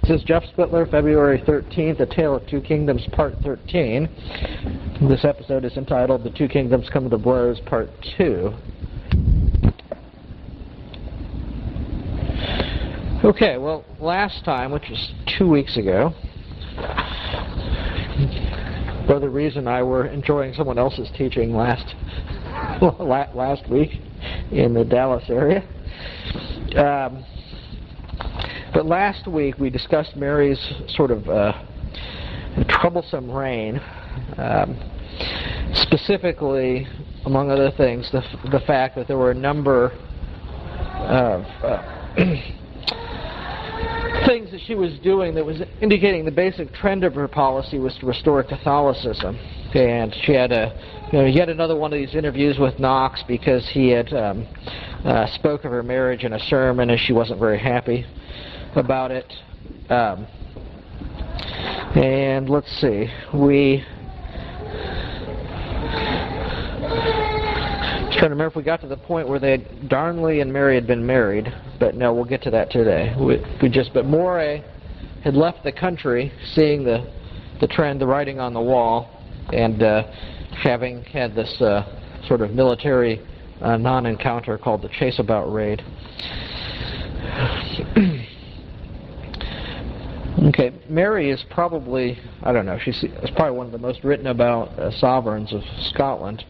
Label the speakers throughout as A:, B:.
A: This is Jeff Spitler, February 13th, A Tale of Two Kingdoms, Part 13. This episode is entitled The Two Kingdoms Come to Blows, Part 2. Okay, well, last time, which was 2 weeks ago, Brother Rees and I were enjoying someone else's teaching last week in the Dallas area. But last week we discussed Mary's sort of troublesome reign, specifically, among other things, the fact that there were a number of things that she was doing that was indicating the basic trend of her policy was to restore Catholicism. And she had yet another one of these interviews with Knox because he had spoke of her marriage in a sermon and she wasn't very happy about it. And let's see, trying to remember if we got to the point where Darnley and Mary had been married, but no, we'll get to that today. But Moray had left the country, seeing the trend, the writing on the wall, and having had this sort of military non-encounter called the Chase-About Raid. Okay, Mary is probably, I don't know, she's probably one of the most written about sovereigns of Scotland.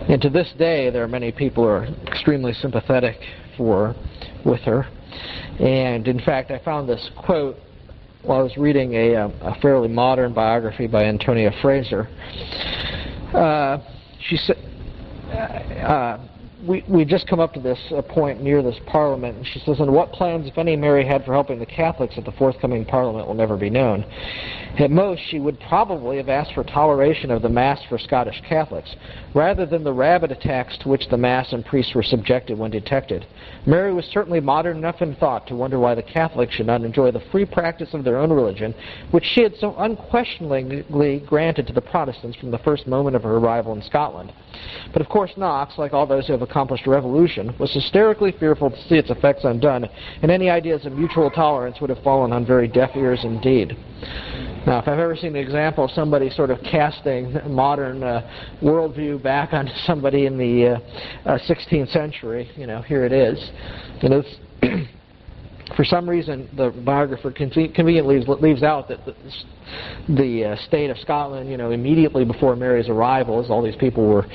A: And to this day, there are many people who are extremely sympathetic with her. And in fact, I found this quote while I was reading a fairly modern biography by Antonia Fraser. She said, we just come up to this point near this Parliament, and she says, "And what plans, if any, Mary had for helping the Catholics at the forthcoming Parliament will never be known. At most, she would probably have asked for toleration of the Mass for Scottish Catholics, rather than the rabid attacks to which the Mass and priests were subjected when detected. Mary was certainly modern enough in thought to wonder why the Catholics should not enjoy the free practice of their own religion, which she had so unquestioningly granted to the Protestants from the first moment of her arrival in Scotland. But of course Knox, like all those who have accomplished a revolution, was hysterically fearful to see its effects undone, and any ideas of mutual tolerance would have fallen on very deaf ears indeed." Now, if I've ever seen an example of somebody sort of casting modern worldview back onto somebody in the 16th century, here it is. For some reason, the biographer conveniently leaves out that the state of Scotland, immediately before Mary's arrival, as all these people were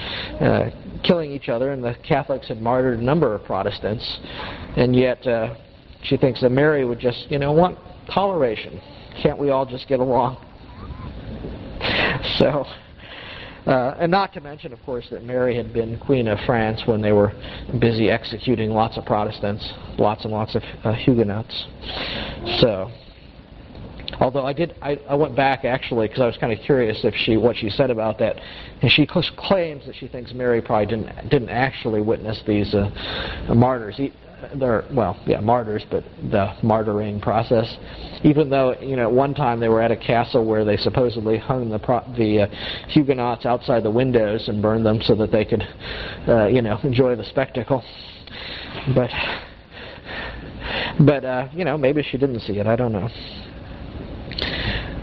A: killing each other, and the Catholics had martyred a number of Protestants, and yet she thinks that Mary would just, want toleration. Can't we all just get along? So, and not to mention, of course, that Mary had been Queen of France when they were busy executing lots of Protestants, lots and lots of Huguenots. So, although I went back actually because I was kind of curious what she said about that, and she claims that she thinks Mary probably didn't actually witness these martyrs. Martyrs, but the martyring process. Even though, at one time they were at a castle where they supposedly hung the Huguenots outside the windows and burned them so that they could, enjoy the spectacle. But maybe she didn't see it. I don't know.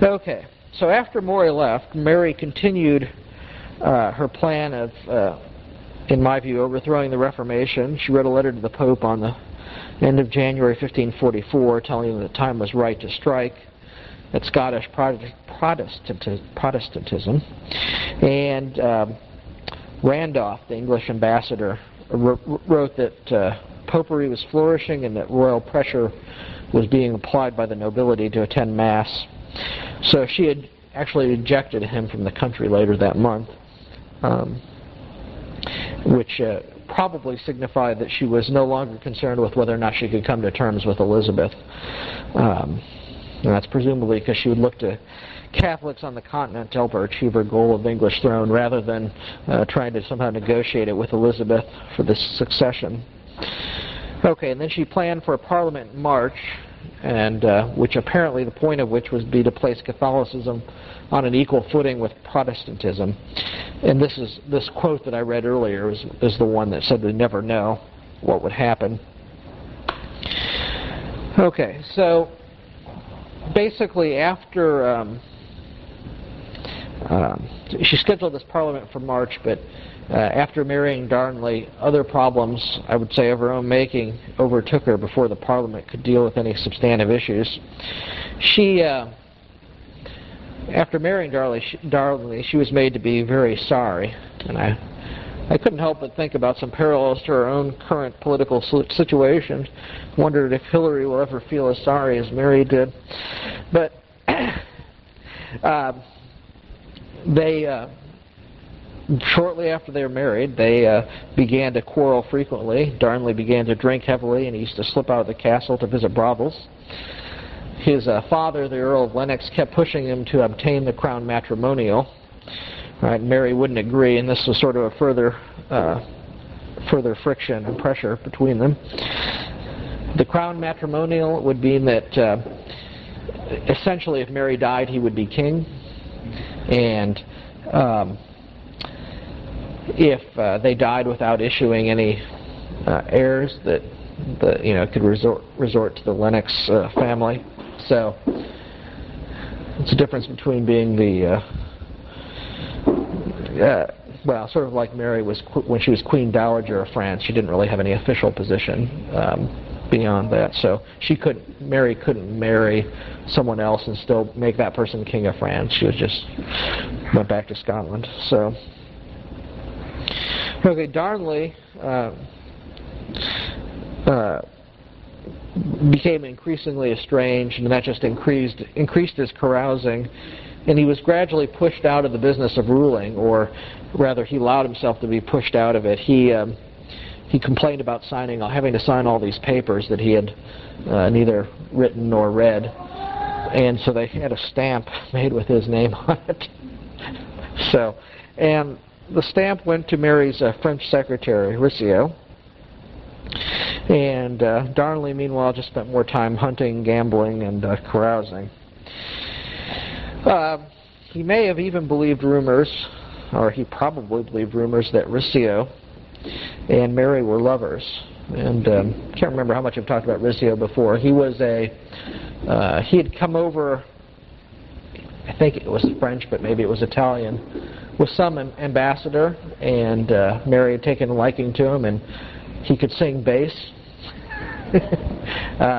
A: Okay, so after Moray left, Mary continued her plan of in my view, overthrowing the Reformation. She wrote a letter to the Pope on the end of January 1544 telling him the time was right to strike at Scottish Protestantism. And Randolph, the English ambassador, wrote that Popery was flourishing and that royal pressure was being applied by the nobility to attend Mass. So she had actually ejected him from the country later that month. Which probably signified that she was no longer concerned with whether or not she could come to terms with Elizabeth. And that's presumably because she would look to Catholics on the continent to help her achieve her goal of the English throne rather than trying to somehow negotiate it with Elizabeth for the succession. Okay, and then she planned for a parliament in March, and which apparently the point of which would be to place Catholicism on an equal footing with Protestantism. And this quote that I read earlier is the one that said they never know what would happen. Okay, so basically after she scheduled this parliament for March, but after marrying Darnley, other problems, I would say, of her own making overtook her before the parliament could deal with any substantive issues. She, after marrying Darnley, she was made to be very sorry, and I couldn't help but think about some parallels to her own current political situation. Wondered if Hillary will ever feel as sorry as Mary did. But shortly after they were married, they began to quarrel frequently. Darnley began to drink heavily, and he used to slip out of the castle to visit brothels. His father, the Earl of Lennox, kept pushing him to obtain the crown matrimonial. Right, Mary wouldn't agree, and this was sort of a further friction and pressure between them. The crown matrimonial would mean that essentially if Mary died, he would be king, and if they died without issuing any heirs, that could resort to the Lennox family. So it's a difference between being the well, sort of like Mary was when she was Queen Dowager of France. She didn't really have any official position beyond that. So Mary couldn't marry someone else and still make that person King of France. She was just went back to Scotland. So, okay, Darnley became increasingly estranged, and that just increased his carousing. And he was gradually pushed out of the business of ruling, or rather he allowed himself to be pushed out of it. He complained about having to sign all these papers that he had neither written nor read, and so they had a stamp made with his name on it. So, and the stamp went to Mary's French secretary, Rizzio, and Darnley, meanwhile, just spent more time hunting, gambling, and carousing. He may have even believed rumors, or he probably believed rumors, that Rizzio and Mary were lovers. And can't remember how much I've talked about Rizzio before. He was he had come over, I think it was French, but maybe it was Italian, with some ambassador, and Mary had taken a liking to him, and he could sing bass.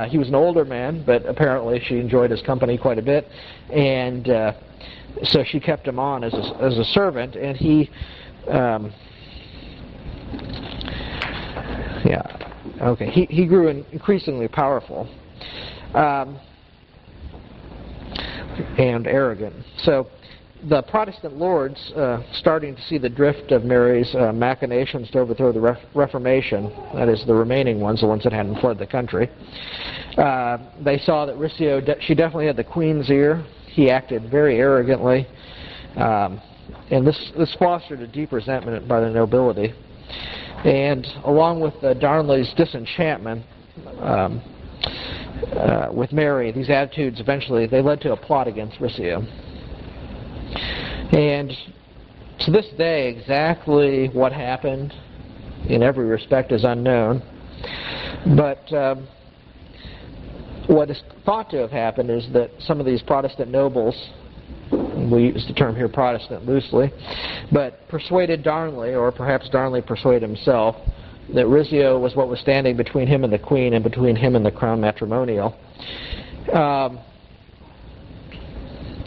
A: He was an older man, but apparently she enjoyed his company quite a bit, and so she kept him on as a servant, and he he grew increasingly powerful and arrogant. So the Protestant lords, starting to see the drift of Mary's machinations to overthrow the Reformation, that is, the remaining ones, the ones that hadn't fled the country, they saw that Rizzio, she definitely had the Queen's ear. He acted very arrogantly, and this fostered a deep resentment by the nobility. And along with Darnley's disenchantment with Mary, these attitudes eventually led to a plot against Rizzio. And to this day, exactly what happened in every respect is unknown. But what is thought to have happened is that some of these Protestant nobles, we use the term here Protestant loosely, but persuaded Darnley, or perhaps Darnley persuaded himself, that Rizzio was what was standing between him and the Queen and between him and the crown matrimonial.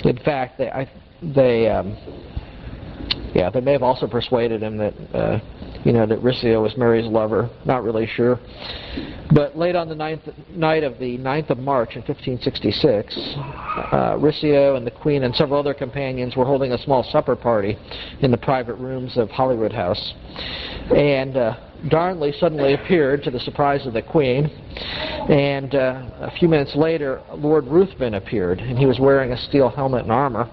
A: In fact, they may have also persuaded him that that Rizzio was Mary's lover. Not really sure. But late on the night of the 9th of March in 1566, Rizzio and the Queen and several other companions were holding a small supper party in the private rooms of Holyrood House. And Darnley suddenly appeared, to the surprise of the Queen, and a few minutes later Lord Ruthven appeared, and he was wearing a steel helmet and armor,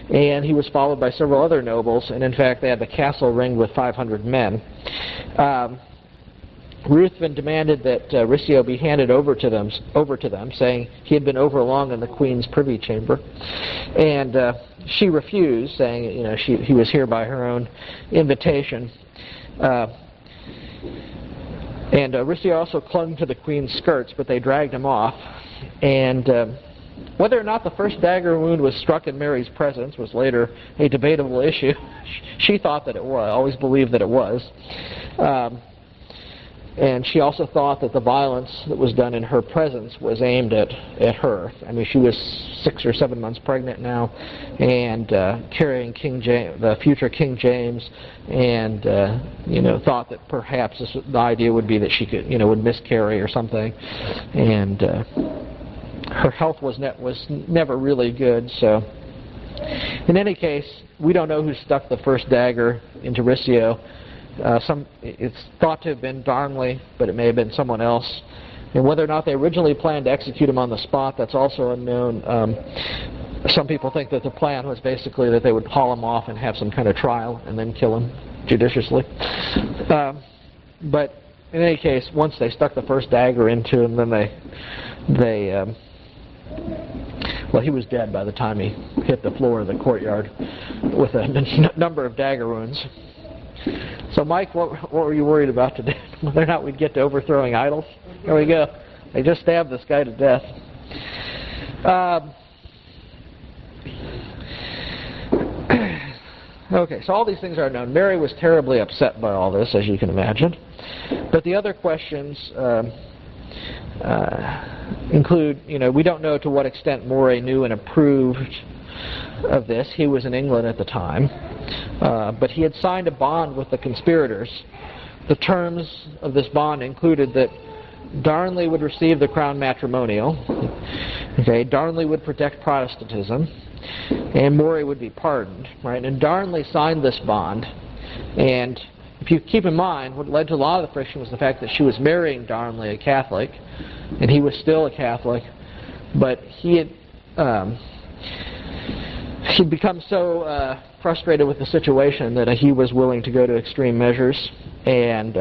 A: and he was followed by several other nobles, and in fact they had the castle ringed with 500 men. Ruthven demanded that Rizzio be handed over to them, saying he had been overlong in the Queen's privy chamber, and she refused, saying he was here by her own invitation. And Rizzio also clung to the queen's skirts, but they dragged him off. And whether or not the first dagger wound was struck in Mary's presence was later a debatable issue. She thought that it was, always believed that it was. And she also thought that the violence that was done in her presence was aimed at her. I mean, she was 6 or 7 months pregnant now, and carrying King James, the future King James, and thought that perhaps the idea would be that she could, would miscarry or something, and her health was never really good. So, in any case, we don't know who stuck the first dagger into Rizzio. It's thought to have been Darnley, but it may have been someone else. And whether or not they originally planned to execute him on the spot, that's also unknown. Some people think that the plan was basically that they would haul him off and have some kind of trial and then kill him judiciously. But in any case, once they stuck the first dagger into him, then well, he was dead by the time he hit the floor of the courtyard with a number of dagger wounds. So, Mike, what were you worried about today? Whether or not we'd get to overthrowing idols? There we go. They just stabbed this guy to death. Okay, so all these things are known. Mary was terribly upset by all this, as you can imagine. But the other questions include, we don't know to what extent Moray knew and approved of this. He was in England at the time. But he had signed a bond with the conspirators. The terms of this bond included that Darnley would receive the crown matrimonial, Darnley would protect Protestantism, and Moray would be pardoned. Right? And Darnley signed this bond, and if you keep in mind, what led to a lot of the friction was the fact that she was marrying Darnley, a Catholic, and he was still a Catholic, but he'd become so frustrated with the situation that he was willing to go to extreme measures, and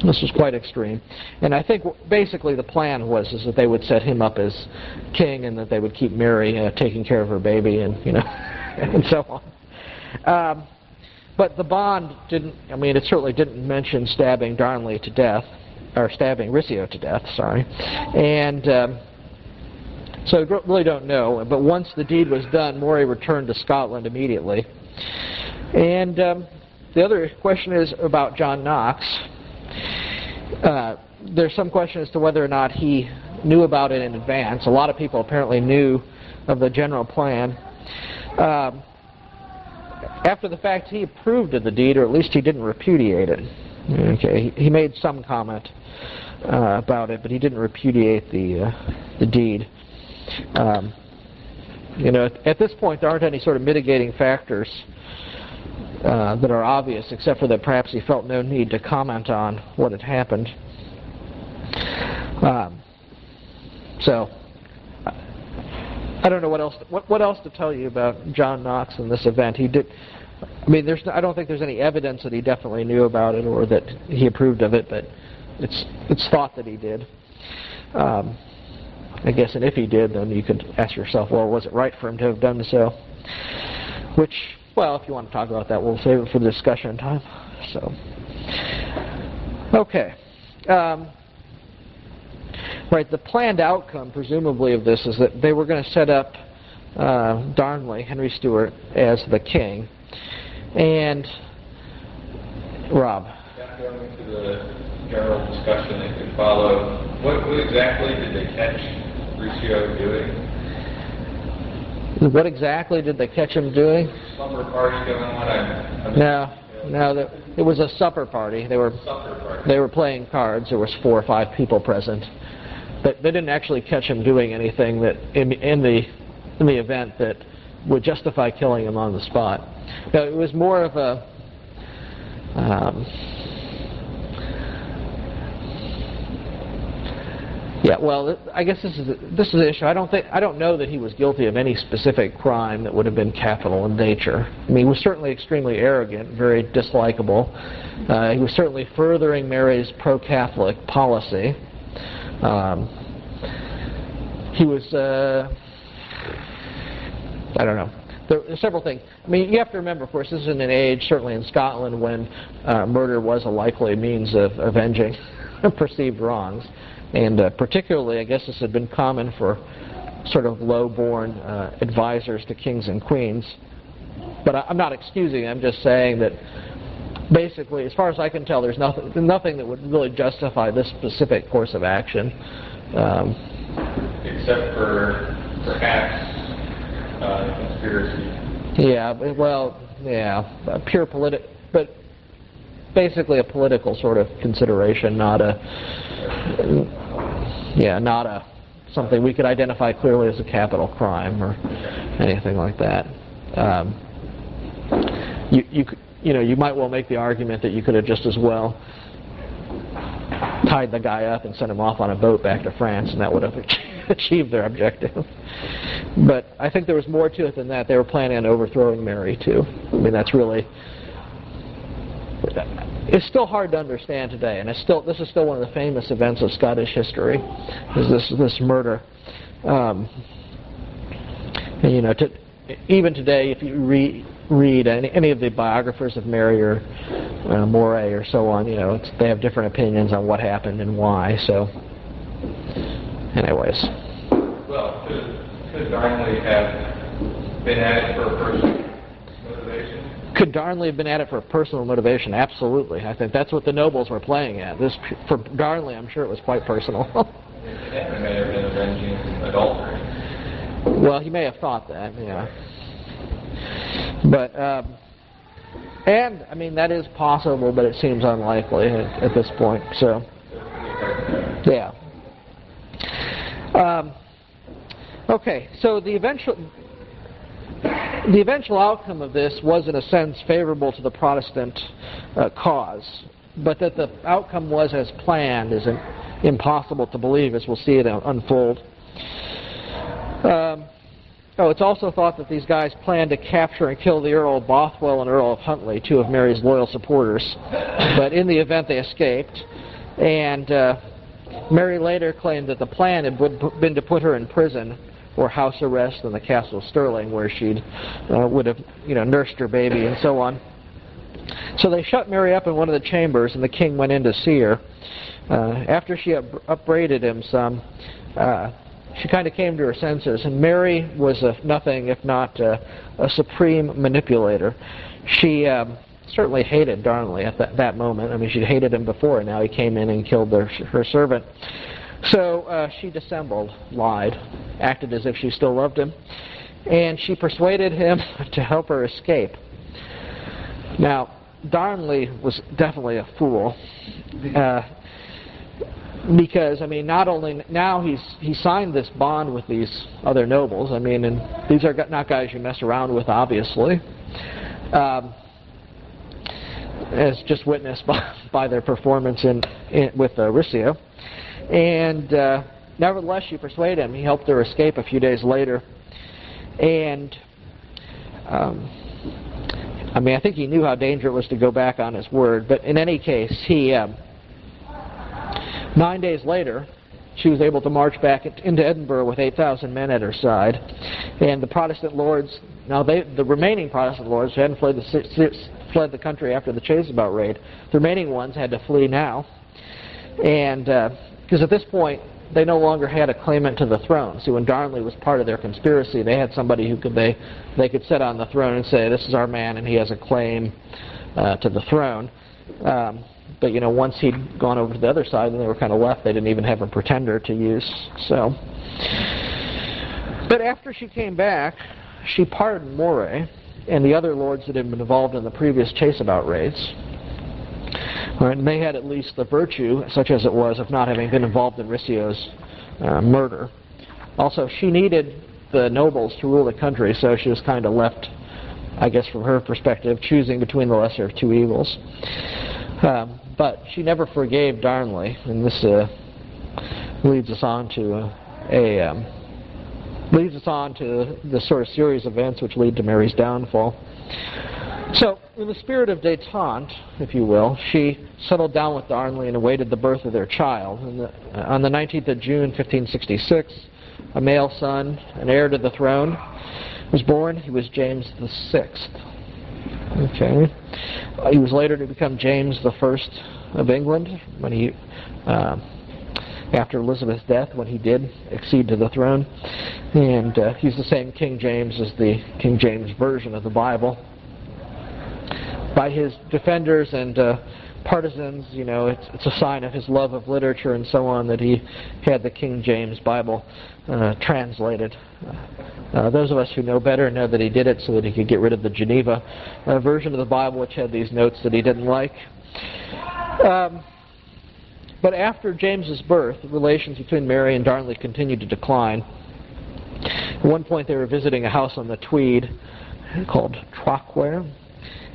A: this was quite extreme. And I think basically the plan was that they would set him up as king, and that they would keep Mary taking care of her baby, and and so on. But the bond didn't. I mean, it certainly didn't mention stabbing Darnley to death, or stabbing Rizzio to death. Sorry, and. So I really don't know, but once the deed was done, Moray returned to Scotland immediately. And the other question is about John Knox. There's some question as to whether or not he knew about it in advance. A lot of people apparently knew of the general plan. After the fact, he approved of the deed, or at least he didn't repudiate it. Okay, he made some comment about it, but he didn't repudiate the deed. At this point, there aren't any sort of mitigating factors that are obvious, except for that perhaps he felt no need to comment on what had happened. So, I don't know what else to tell you about John Knox and this event. He did. I mean, I don't think there's any evidence that he definitely knew about it or that he approved of it, but it's thought that he did. I guess, and if he did, then you could ask yourself, well, was it right for him to have done so? Which, well, if you want to talk about that, we'll save it for the discussion time. So, okay. Right, the planned outcome, presumably, of this is that they were going to set up Darnley, Henry Stuart, as the king. And, Rob.
B: Going into the general discussion that could follow, what exactly did they catch Rizzio doing?
A: What exactly did they catch him doing?
B: Supper party going on?
A: No, it was a supper party. They were playing cards. There was 4 or 5 people present. But they didn't actually catch him doing anything that in the event that would justify killing him on the spot. No, it was more of a yeah, well, I guess this is the issue. I don't know that he was guilty of any specific crime that would have been capital in nature. I mean, he was certainly extremely arrogant, very dislikable. He was certainly furthering Mary's pro-Catholic policy. He was, I don't know. there are several things. I mean, you have to remember, of course, this is in an age, certainly in Scotland, when murder was a likely means of avenging perceived wrongs. And particularly, I guess this had been common for sort of low-born advisors to kings and queens. But I'm not excusing it. I'm just saying that basically, as far as I can tell, there's nothing that would really justify this specific course of action.
B: Except for perhaps conspiracy.
A: Yeah, well, yeah, pure but basically a political sort of consideration, not something we could identify clearly as a capital crime or anything like that. You might well make the argument that you could have just as well tied the guy up and sent him off on a boat back to France, and that would have achieved their objective. But I think there was more to it than that. They were planning on overthrowing Mary too. I mean, it's still hard to understand today, and this is still one of the famous events of Scottish history, is this murder. And even today, if you read any of the biographers of Mary or Moray or so on, they have different opinions on what happened and why. So, anyways.
B: Well, could Darnley have been at it for a personal motivation?
A: Could Darnley have been at it for a personal motivation? Absolutely. I think that's what the nobles were playing at. For Darnley, I'm sure it was quite personal.
B: It may have been avenging adultery.
A: Well, he may have thought that, yeah. But, and, I mean, that is possible, but it seems unlikely at this point, so, yeah. Okay, so the eventual outcome of this was, in a sense, favorable to the Protestant cause, but that the outcome was as planned is impossible to believe, as we'll see it unfold. It's also thought that these guys planned to capture and kill the Earl of Bothwell and Earl of Huntley, two of Mary's loyal supporters. But in the event, they escaped. And Mary later claimed that the plan had been to put her in prison or house arrest in the Castle of Stirling, where she would have nursed her baby and so on. So they shut Mary up in one of the chambers, and the king went in to see her. After she upbraided him some, she kind of came to her senses, and Mary was nothing if not a supreme manipulator. She certainly hated Darnley at that moment. I mean, she'd hated him before, and now he came in and killed her servant. So she dissembled, lied, acted as if she still loved him, and she persuaded him to help her escape. Now, Darnley was definitely a fool. Because, I mean, not only now he signed this bond with these other nobles. I mean, and these are not guys you mess around with, obviously, as just witnessed by their performance with Rizzio. And nevertheless, she persuaded him. He helped her escape a few days later. And I mean, I think he knew how dangerous it was to go back on his word. But in any case, 9 days later, she was able to march back into Edinburgh with 8,000 men at her side. And the Protestant lords, the remaining Protestant lords who hadn't fled the country after the Chasebout raid, the remaining ones had to flee now. And because at this point, they no longer had a claimant to the throne. See, when Darnley was part of their conspiracy, they had somebody who they could sit on the throne and say, this is our man and he has a claim to the throne. But, once he'd gone over to the other side and they were kind of left, they didn't even have a pretender to use. So, but after she came back, she pardoned Moray and the other lords that had been involved in the previous Chasebout raids. And they had at least the virtue, such as it was, of not having been involved in Rizzio's murder. Also, she needed the nobles to rule the country, so she was kind of left, I guess from her perspective, choosing between the lesser of two evils. But she never forgave Darnley, and this leads us on to the sort of series of events which lead to Mary's downfall. So, in the spirit of détente, if you will, she settled down with Darnley and awaited the birth of their child. And on the 19th of June, 1566, a male son, an heir to the throne, was born, he was James the Sixth. Okay. He was later to become James the First of England when he, after Elizabeth's death, when he did accede to the throne. And he's the same King James as the King James Version of the Bible. By his defenders and partisans, you know, it's a sign of his love of literature and so on that he had the King James Bible translated. Those of us who know better know that he did it so that he could get rid of the Geneva version of the Bible, which had these notes that he didn't like. But after James's birth, relations between Mary and Darnley continued to decline. At one point they were visiting a house on the Tweed called Traquair,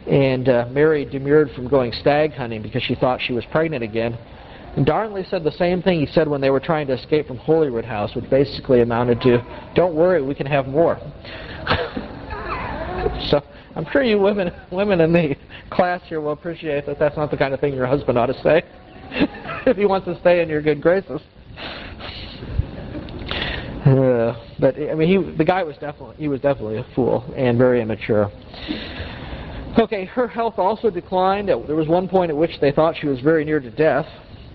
A: and Mary demurred from going stag hunting because she thought she was pregnant again. And Darnley said the same thing he said when they were trying to escape from Holyrood House, which basically amounted to, "Don't worry, we can have more." So I'm sure you women in the class here will appreciate that that's not the kind of thing your husband ought to say if he wants to stay in your good graces. But I mean, the guy was definitely a fool and very immature. Okay, her health also declined. There was one point at which they thought she was very near to death,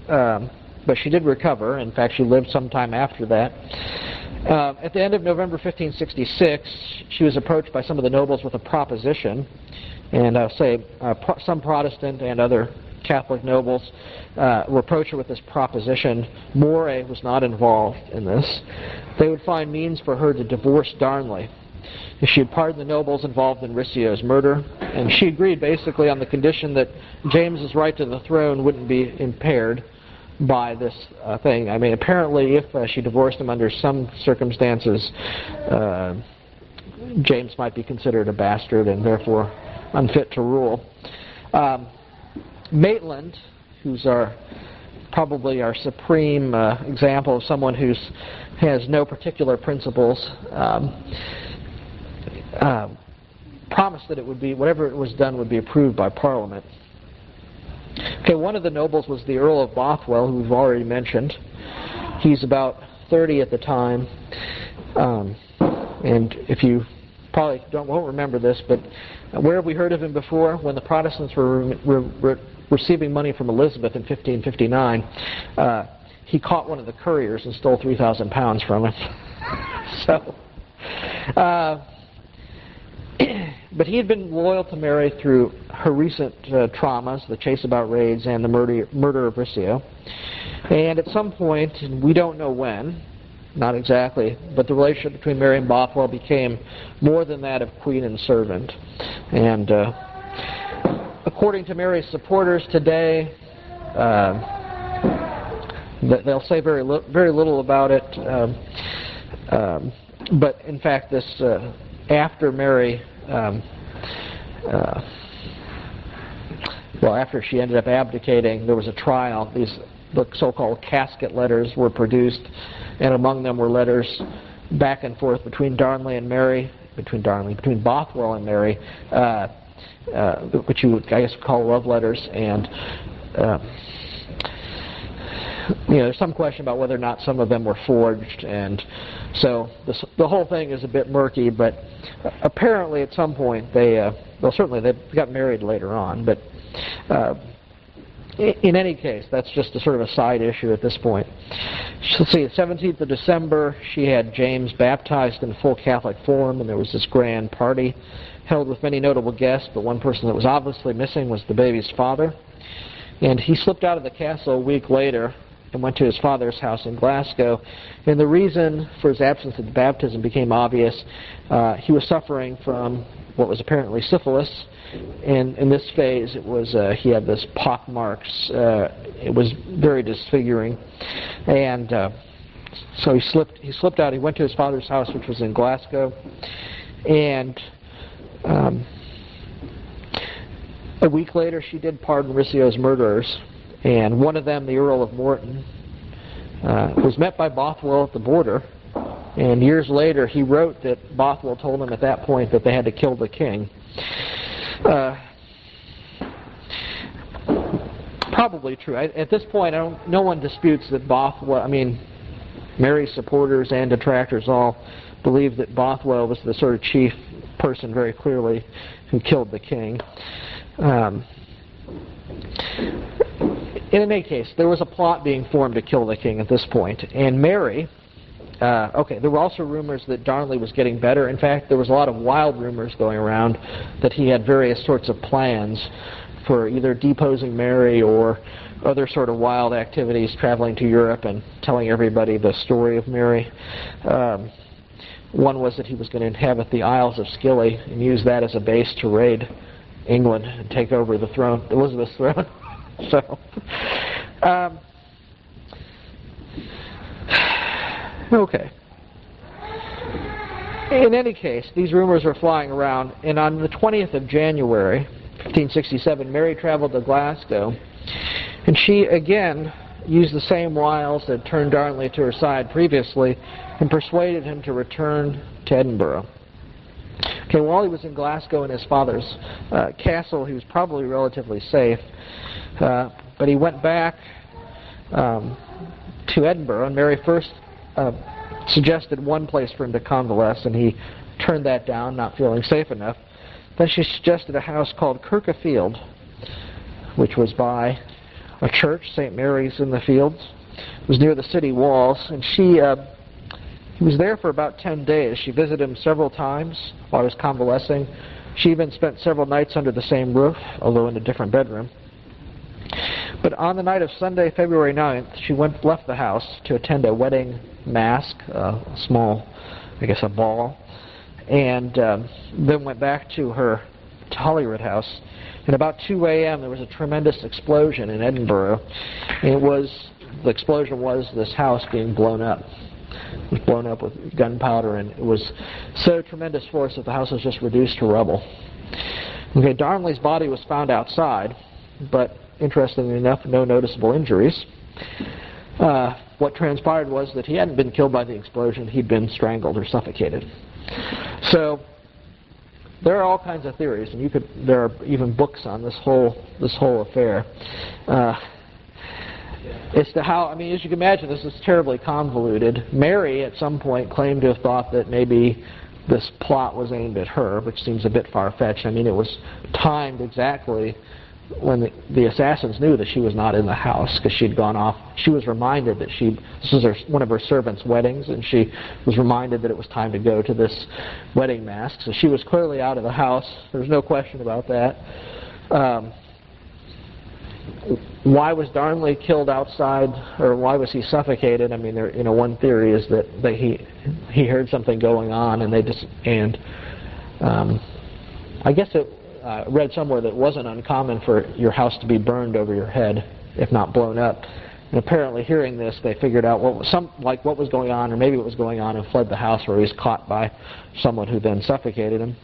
A: but she did recover. In fact, she lived some time after that. At the end of November 1566, she was approached by some of the nobles with a proposition, and some Protestant and other Catholic nobles approached her with this proposition. Moray was not involved in this. They would find means for her to divorce Darnley if she had pardoned the nobles involved in Riccio's murder, and she agreed basically on the condition that James's right to the throne wouldn't be impaired by this thing. I mean, apparently if she divorced him under some circumstances, James might be considered a bastard and therefore unfit to rule. Maitland, who's probably our supreme example of someone who has no particular principles, promised that it would be, whatever it was done would be approved by Parliament. Okay, one of the nobles was the Earl of Bothwell, who we've already mentioned. He's about 30 at the time, and if you probably won't remember this, but where have we heard of him before? When the Protestants were receiving money from Elizabeth in 1559, he caught one of the couriers and stole £3,000 from him. So, but he had been loyal to Mary through her recent traumas, the chase about raids and the murder of Riccio. And at some point, and we don't know when, not exactly, but the relationship between Mary and Bothwell became more than that of queen and servant. And according to Mary's supporters today, they'll say very little about it. But in fact, this after Mary, after she ended up abdicating, there was a trial. The so-called casket letters were produced, and among them were letters back and forth between Darnley and Mary, between Bothwell and Mary, which you would, I guess, call love letters. And there's some question about whether or not some of them were forged, and so the whole thing is a bit murky. But apparently, at some point, they got married later on. But in any case, that's just a sort of a side issue at this point. Let's see, 17th of December, she had James baptized in full Catholic form, and there was this grand party held with many notable guests, but one person that was obviously missing was the baby's father. And he slipped out of the castle a week later and went to his father's house in Glasgow. And the reason for his absence at the baptism became obvious. He was suffering from what was apparently syphilis. And in this phase, it was he had this pock marks. It was very disfiguring. And so he slipped out. He went to his father's house, which was in Glasgow. And a week later, she did pardon Riccio's murderers. And one of them, the Earl of Morton, was met by Bothwell at the border. And years later, he wrote that Bothwell told him at that point that they had to kill the king. Probably true. At this point, no one disputes that Bothwell, Mary's supporters and detractors all believed that Bothwell was the sort of chief person, very clearly, who killed the king. In any case, there was a plot being formed to kill the king at this point, and Mary, there were also rumors that Darnley was getting better. In fact, there was a lot of wild rumors going around that he had various sorts of plans for either deposing Mary or other sort of wild activities, traveling to Europe and telling everybody the story of Mary. One was that he was going to inhabit the Isles of Scilly and use that as a base to raid England and take over the throne, Elizabeth's throne. So, okay. In any case, these rumors were flying around, and on the 20th of January, 1567, Mary traveled to Glasgow, and she again used the same wiles that turned Darnley to her side previously and persuaded him to return to Edinburgh. Okay, while he was in Glasgow in his father's castle, he was probably relatively safe, but he went back to Edinburgh, and Mary first suggested one place for him to convalesce, and he turned that down, not feeling safe enough. Then she suggested a house called Kirk o' Field, which was by a church, St. Mary's in the Fields. It was near the city walls, and he was there for about 10 days. She visited him several times while he was convalescing. She even spent several nights under the same roof, although in a different bedroom. But on the night of Sunday, February 9th, she left the house to attend a wedding masque, a small, a ball, and then went back to her Holyrood house. And about 2 a.m. there was a tremendous explosion in Edinburgh. And the explosion was this house being blown up. It was blown up with gunpowder, and it was so tremendous force that the house was just reduced to rubble. Okay, Darnley's body was found outside, but interestingly enough, no noticeable injuries. What transpired was that he hadn't been killed by the explosion, he'd been strangled or suffocated. So there are all kinds of theories, and there are even books on this whole affair. As to how, as you can imagine, this is terribly convoluted. Mary, at some point, claimed to have thought that maybe this plot was aimed at her, which seems a bit far-fetched. It was timed exactly when the assassins knew that she was not in the house, because she'd gone off. She was reminded that this was one of her servants' weddings, and she was reminded that it was time to go to this wedding masque. So she was clearly out of the house. There's no question about that. Why was Darnley killed outside, or why was he suffocated? One theory is that he heard something going on, and I guess it read somewhere that it wasn't uncommon for your house to be burned over your head, if not blown up. And apparently, hearing this, they figured out what was going on, or maybe what was going on, and fled the house, where he was caught by someone who then suffocated him.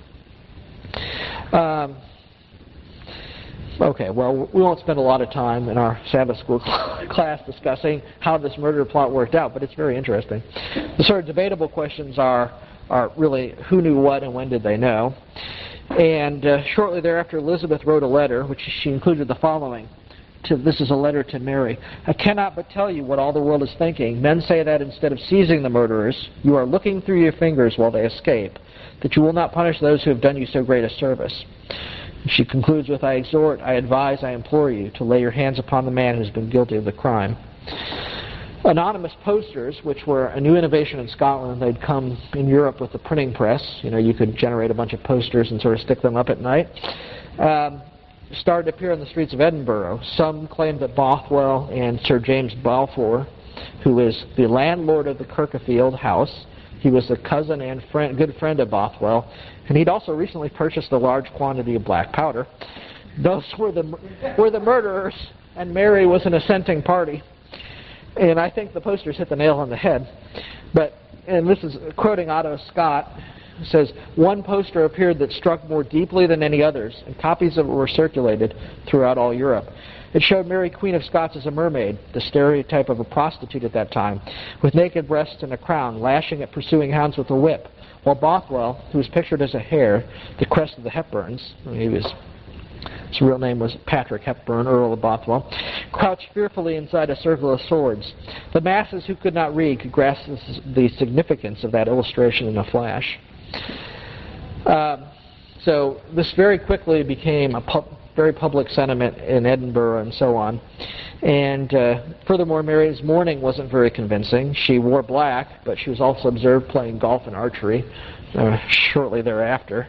A: Okay, well, we won't spend a lot of time in our Sabbath school class discussing how this murder plot worked out, but it's very interesting. The sort of debatable questions are really who knew what and when did they know. And shortly thereafter, Elizabeth wrote a letter, which she included the following. This is a letter to Mary. I cannot but tell you what all the world is thinking. Men say that instead of seizing the murderers, you are looking through your fingers while they escape, that you will not punish those who have done you so great a service. She concludes with, I exhort, I advise, I implore you to lay your hands upon the man who has been guilty of the crime. Anonymous posters, which were a new innovation in Scotland. They'd come in Europe with the printing press. You could generate a bunch of posters and sort of stick them up at night. Started to appear in the streets of Edinburgh. Some claimed that Bothwell and Sir James Balfour, who is the landlord of the Kirk o' Field house, he was a cousin and good friend of Bothwell, and he'd also recently purchased a large quantity of black powder. Those were the murderers, and Mary was an assenting party. And I think the posters hit the nail on the head. And this is quoting Otto Scott, who says, one poster appeared that struck more deeply than any others, and copies of it were circulated throughout all Europe. It showed Mary, Queen of Scots, as a mermaid, the stereotype of a prostitute at that time, with naked breasts and a crown, lashing at pursuing hounds with a whip, while Bothwell, who was pictured as a hare, the crest of the Hepburns, he was his real name was Patrick Hepburn, Earl of Bothwell, crouched fearfully inside a circle of swords. The masses who could not read could grasp the significance of that illustration in a flash. So this very quickly became a very public sentiment in Edinburgh and so on. And furthermore, Mary's mourning wasn't very convincing. She wore black, but she was also observed playing golf and archery shortly thereafter.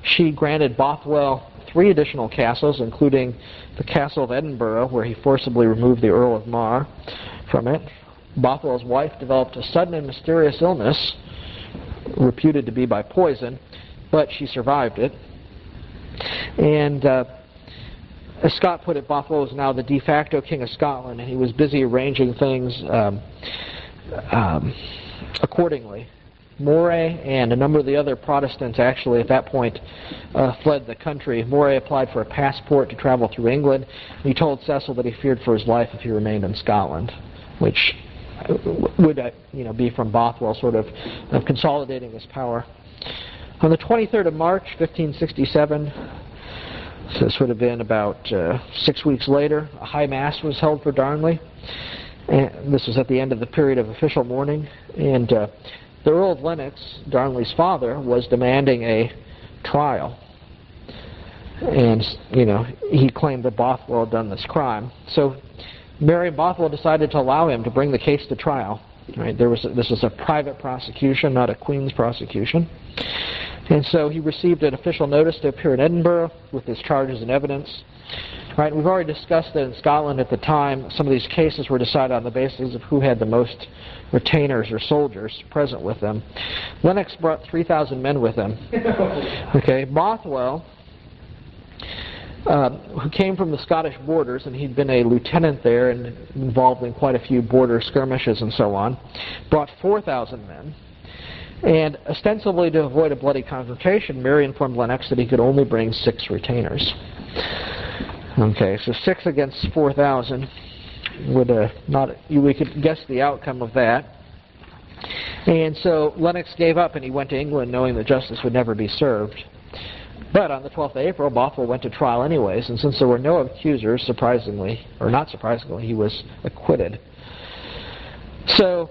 A: She granted Bothwell 3 additional castles, including the Castle of Edinburgh, where he forcibly removed the Earl of Mar from it. Bothwell's wife developed a sudden and mysterious illness, reputed to be by poison, but she survived it. And as Scott put it, Bothwell was now the de facto king of Scotland, and he was busy arranging things accordingly. Moray and a number of the other Protestants actually at that point fled the country. Moray applied for a passport to travel through England. He told Cecil that he feared for his life if he remained in Scotland, which would be from Bothwell sort of consolidating his power. On the 23rd of March, 1567, so this would have been about 6 weeks later, a high mass was held for Darnley. And this was at the end of the period of official mourning. And the Earl of Lennox, Darnley's father, was demanding a trial. And, he claimed that Bothwell had done this crime. So Mary and Bothwell decided to allow him to bring the case to trial. Right? This was a private prosecution, not a Queen's prosecution. And so he received an official notice to appear in Edinburgh with his charges and evidence. Right, we've already discussed that in Scotland at the time, some of these cases were decided on the basis of who had the most retainers or soldiers present with them. Lennox brought 3,000 men with him. Okay, Bothwell, who came from the Scottish borders, and he'd been a lieutenant there and involved in quite a few border skirmishes and so on, brought 4,000 men. And ostensibly to avoid a bloody confrontation, Mary informed Lennox that he could only bring 6 retainers. Okay, so 6 against 4,000 would we could guess the outcome of that. And so Lennox gave up and he went to England knowing that justice would never be served. But on the 12th of April, Bothwell went to trial anyways, and since there were no accusers, surprisingly, or not surprisingly, he was acquitted. So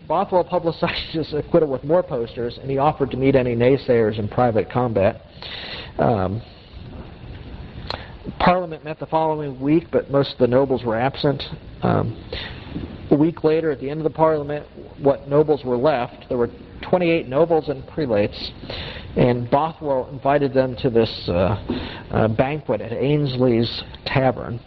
A: Bothwell publicized his acquittal with more posters, and he offered to meet any naysayers in private combat. Parliament met the following week, but most of the nobles were absent. A week later, at the end of the Parliament, what nobles were left, there were 28 nobles and prelates, and Bothwell invited them to this banquet at Ainsley's Tavern.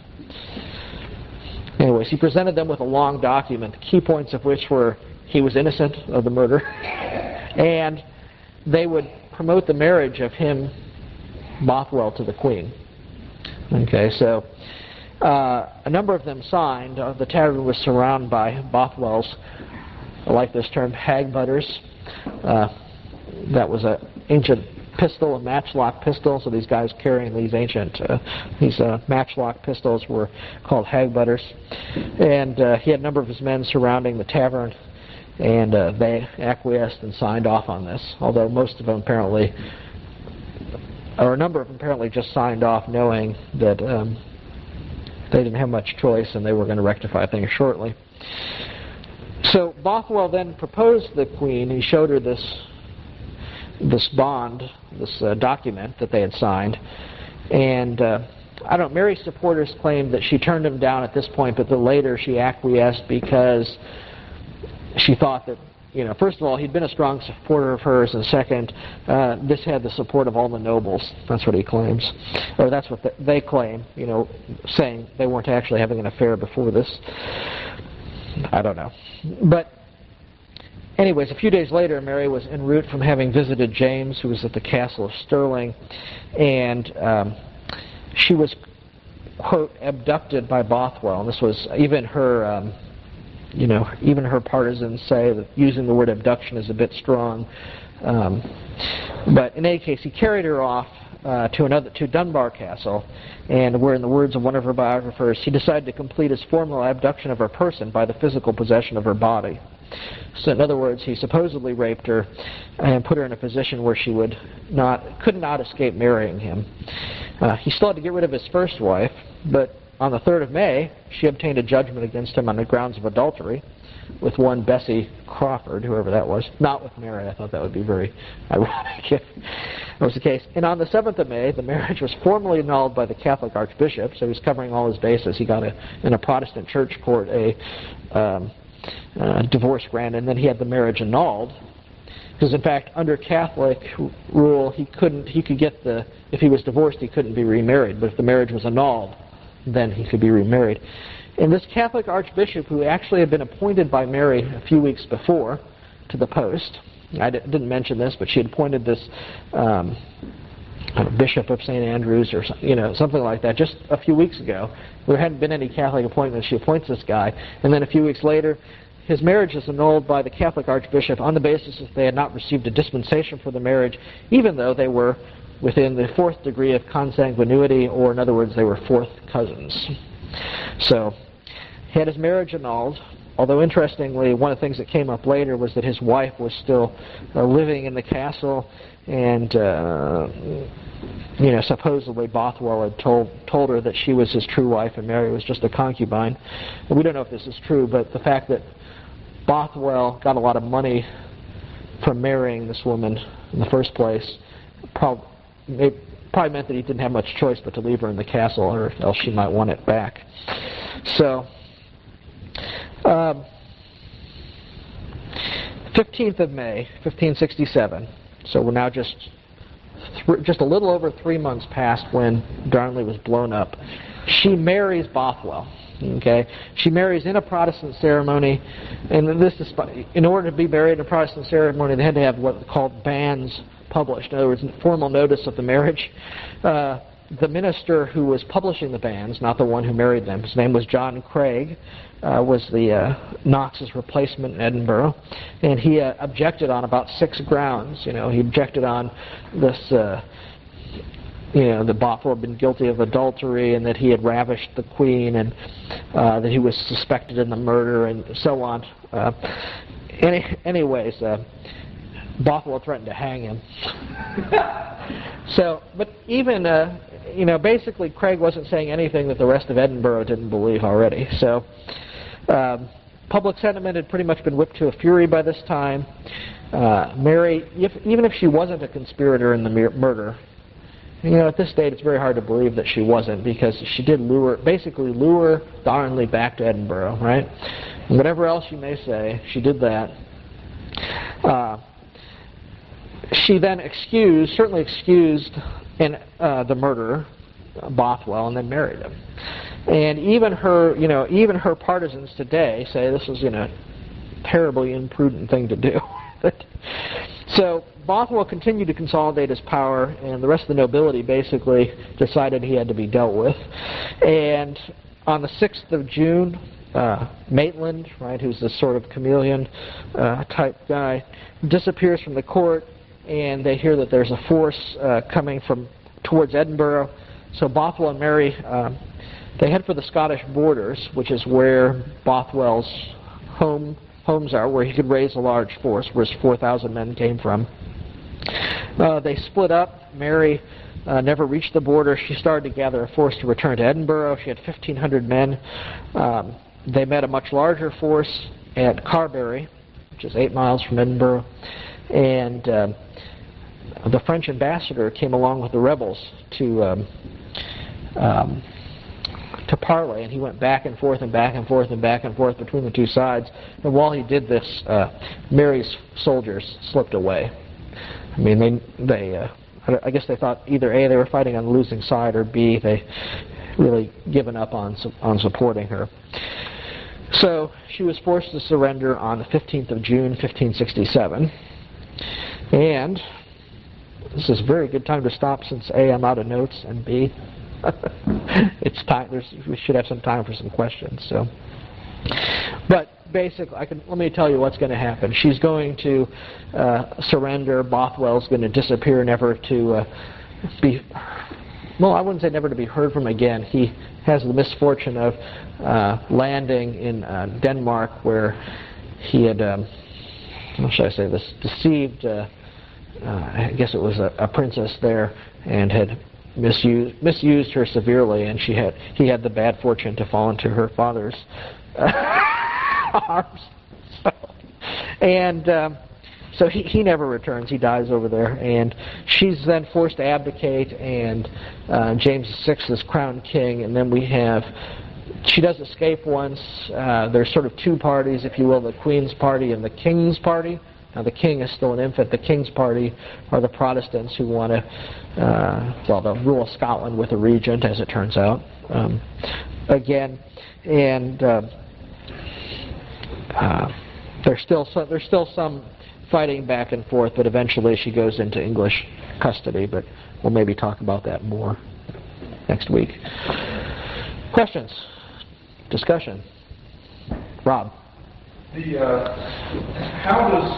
A: Anyways, he presented them with a long document, the key points of which were he was innocent of the murder, and they would promote the marriage of him, Bothwell, to the Queen. Okay, so a number of them signed. The tavern was surrounded by Bothwell's, I like this term, hag butters. That was an ancient pistol, a matchlock pistol, so these guys carrying these matchlock pistols were called hag butters. And he had a number of his men surrounding the tavern, and they acquiesced and signed off on this, although most of them apparently, or a number of them apparently just signed off knowing that they didn't have much choice and they were going to rectify things shortly. So Bothwell then proposed the Queen. He showed her this bond, this document that they had signed, and Mary's supporters claimed that she turned him down at this point, but then later she acquiesced because she thought that, first of all, he'd been a strong supporter of hers, and second, this had the support of all the nobles. That's what he claims. Or that's what they claim, saying they weren't actually having an affair before this. I don't know. But anyways, a few days later, Mary was en route from having visited James, who was at the castle of Stirling, and she was, quote, abducted by Bothwell. And this was even her... even her partisans say that using the word abduction is a bit strong. But in any case, he carried her off to Dunbar Castle, and where, in the words of one of her biographers, he decided to complete his formal abduction of her person by the physical possession of her body. So in other words, he supposedly raped her and put her in a position where she could not escape marrying him. He still had to get rid of his first wife, but on the 3rd of May, she obtained a judgment against him on the grounds of adultery with one Bessie Crawford, whoever that was. Not with Mary. I thought that would be very ironic if that was the case. And on the 7th of May, the marriage was formally annulled by the Catholic Archbishop, so he was covering all his bases. He got in a Protestant church court a divorce granted, and then he had the marriage annulled. Because in fact, under Catholic rule, if he was divorced, he couldn't be remarried. But if the marriage was annulled, then he could be remarried. And this Catholic archbishop, who actually had been appointed by Mary a few weeks before to the post, I didn't mention this, but she had appointed this bishop of St. Andrews or something like that just a few weeks ago. There hadn't been any Catholic appointments. She appoints this guy, and then a few weeks later, his marriage is annulled by the Catholic archbishop on the basis that they had not received a dispensation for the marriage, even though they were within the 4th degree of consanguinity, or in other words, they were 4th cousins. So he had his marriage annulled, although interestingly, one of the things that came up later was that his wife was still living in the castle, and supposedly Bothwell had told her that she was his true wife and Mary was just a concubine. And we don't know if this is true, but the fact that Bothwell got a lot of money from marrying this woman in the first place probably meant that he didn't have much choice but to leave her in the castle, or else she might want it back. So, 15th of May, 1567. So we're now just a little over 3 months past when Darnley was blown up. She marries Bothwell. Okay, she marries in a Protestant ceremony, and this is in order to be married in a Protestant ceremony, they had to have what are called banns published. In other words, formal notice of the marriage. The minister who was publishing the banns, not the one who married them, his name was John Craig, was the Knox's replacement in Edinburgh, and he objected on about 6 grounds. He objected on this, that Bothwell had been guilty of adultery, and that he had ravished the Queen, and that he was suspected in the murder, and so on. Anyways, Bothwell threatened to hang him. So, but even, basically Craig wasn't saying anything that the rest of Edinburgh didn't believe already. So, public sentiment had pretty much been whipped to a fury by this time. Mary, even if she wasn't a conspirator in the murder, at this date it's very hard to believe that she wasn't, because she did basically lure Darnley back to Edinburgh, right? And whatever else you may say, she did that. She then certainly excused the murderer, Bothwell, and then married him. And even her partisans today say this was, a terribly imprudent thing to do. So Bothwell continued to consolidate his power, and the rest of the nobility basically decided he had to be dealt with. And on the 6th of June, Maitland, right, who's this sort of chameleon type guy, disappears from the court, and they hear that there's a force coming towards Edinburgh. So Bothwell and Mary, they head for the Scottish borders, which is where Bothwell's homes are, where he could raise a large force, where his 4,000 men came from. They split up. Mary never reached the border. She started to gather a force to return to Edinburgh. She had 1,500 men. They met a much larger force at Carberry, which is 8 miles from Edinburgh, and the French ambassador came along with the rebels to parley, and he went back and forth and back and forth and back and forth between the two sides. And while he did this, Mary's soldiers slipped away. I mean, I guess they thought either A, they were fighting on the losing side, or B, they really given up on supporting her. So she was forced to surrender on the 15th of June, 1567. And this is a very good time to stop, since A, I'm out of notes, and B, it's time. We should have some time for some questions. So, but basically, let me tell you what's going to happen. She's going to surrender. Bothwell's going to disappear, never to be. Well, I wouldn't say never to be heard from again. He has the misfortune of landing in Denmark, where he had, how should I say this, deceived. I guess it was a princess there, and had misused her severely, and he had the bad fortune to fall into her father's arms. So he never returns. He dies over there, and she's then forced to abdicate, and James VI is crowned king, and then she does escape once. There's sort of two parties, if you will, the Queen's party and the King's party. Now the king is still an infant. The King's party are the Protestants who want to, rule Scotland with a regent, as it turns out. Again, and there's still some fighting back and forth, but eventually she goes into English custody. But we'll maybe talk about that more next week. Questions? Discussion? Rob?
B: How does,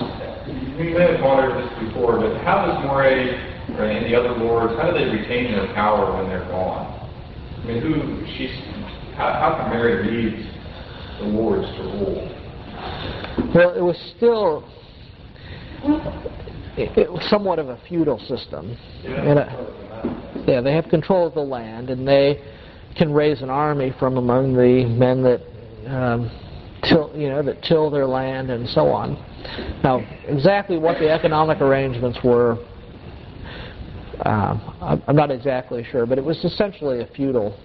B: we may have gone over this before, but how does Moray or any of the other lords, how do they retain their power when they're gone? I mean, how can Mary lead the lords to rule?
A: Well, it was still it was somewhat of a feudal system. Yeah, they have control of the land, and they can raise an army from among the men that till their land and so on. Now, exactly what the economic arrangements were, I'm not exactly sure, but it was essentially a feudal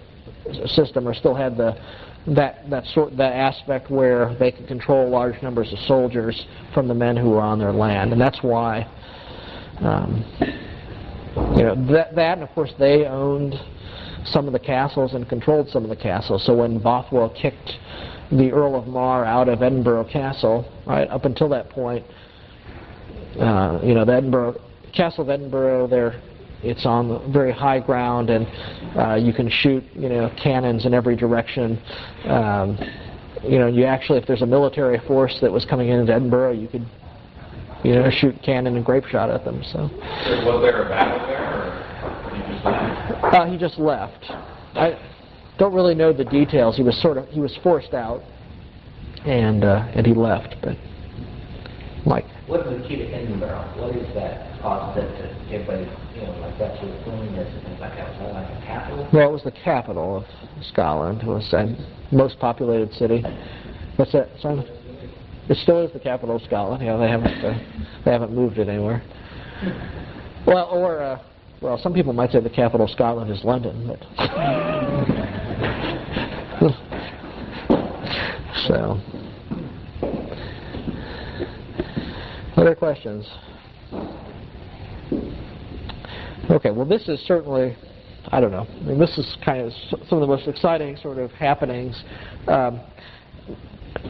A: system, or still had that aspect where they could control large numbers of soldiers from the men who were on their land, and that's why that, and of course they owned some of the castles and controlled some of the castles. So when Bothwell kicked the Earl of Mar out of Edinburgh Castle, right up until that point, the Castle of Edinburgh, it's on very high ground, and you can shoot cannons in every direction. You actually, if there's a military force that was coming into Edinburgh, you could shoot cannon and grape shot at them. So
B: was there a battle there, or he just left?
A: He just left. I don't really know the details. He was forced out, and he left. But Mike,
C: what is the key to Edinburgh? What is that caused that to everybody, like that sort of cleanliness and things like that? Was that like a capital?
A: Well, it was the capital of Scotland. It was the most populated city. What's that, Simon? It still is the capital of Scotland. Yeah, they haven't moved it anywhere. Well, some people might say the capital of Scotland is London, but so. Other questions? Okay, well, this is certainly, I don't know. I mean, this is kind of some of the most exciting sort of happenings.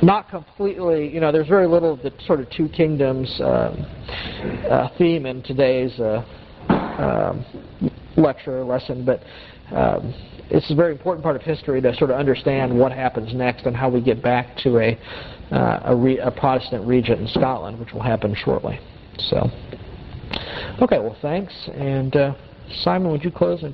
A: Not completely, there's very little of the sort of two kingdoms theme in today's lesson, but it's a very important part of history to sort of understand what happens next and how we get back to a Protestant regent in Scotland, which will happen shortly. So, okay, well, thanks, and Simon, would you close?